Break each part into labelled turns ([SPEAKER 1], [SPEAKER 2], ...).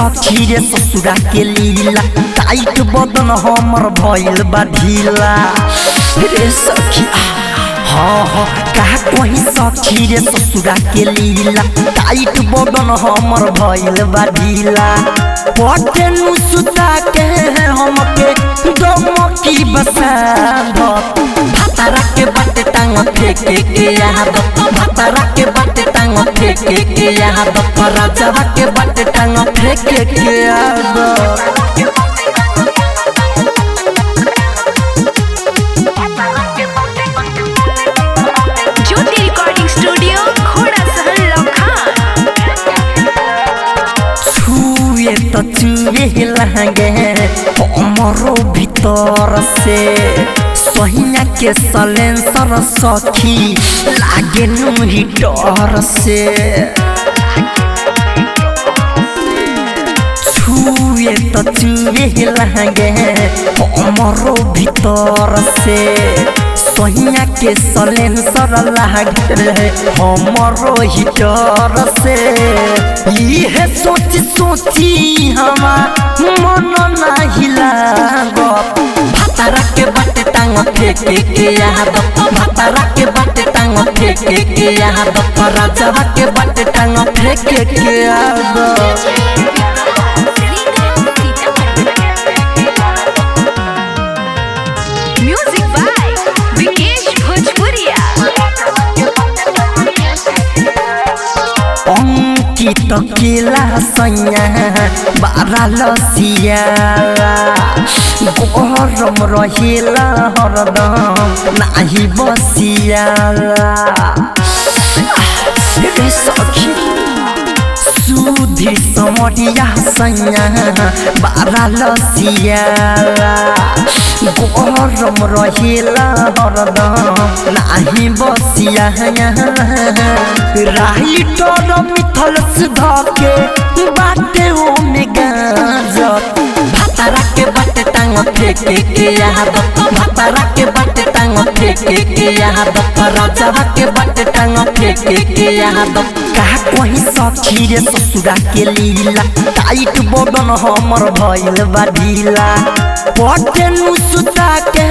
[SPEAKER 1] सखी रे ससुरा के लीला टाइट बदन हमर भइल बा ढीला रे सखी हाँ हाँ कहा कोई सखी रे ससुरा के लीला टाइट बदन हमर भइल बा ढीला पटे नु सुता के हमके दमकी बसांद भातारा के बाटे टांग फेंके के याद भातारा के बाटे टांग फेंके के याद राजावा के बाटे टांग फेंके के याद
[SPEAKER 2] ज्योति रिकॉर्डिंग स्टूडियो घोड़ा सहन लखान
[SPEAKER 1] छुए तो छुए लगे हमरो भीतर से सहिया के सलेंसर सखी लागे नु हिटर से छुए तो छुए लगे हमरो भीतर से सहिया के सलेंसर लागे हमरो हिटर से ये सोच सोची हमार मन नाही लागत भातारा के बाटे टांग फेंके के याद भातारा के बाटे टांग फेंके के याद राजावा के बाटे टांग फेंके के याद
[SPEAKER 2] म्यूजिक बाय विकेश भोजपुरिया
[SPEAKER 1] अंकित केला सैया बारा लसिया गरम रहेला हरदम नाही बसियाला रे सखी सुधी समरिया सैया बारा लसियाला गरम रहेला हरदम नाही बसिया राइटर मिथल सुधा के बाटे ओ में गाजत भातारा के बाटे टांग फेंके के याद भातारा के बाटे टांग फेंके के याद राजावा के बाटे टांग फेंके के याद कहा कोई सखी रे ससुरा के लीला टाइट बदन हमर भइल बा ढीला पटे नु सुता के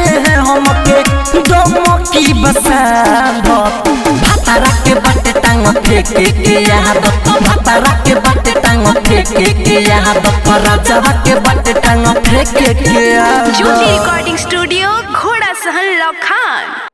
[SPEAKER 1] हमके दमकी बसांद भातारा के बाटे टांग फेंके के याद भातारा के बाटे टांग फेंके के याद राजावा के बाटे टांग फेंके के याद
[SPEAKER 2] ज्योति रिकॉर्डिंग स्टूडियो घोड़ा सहन लखान।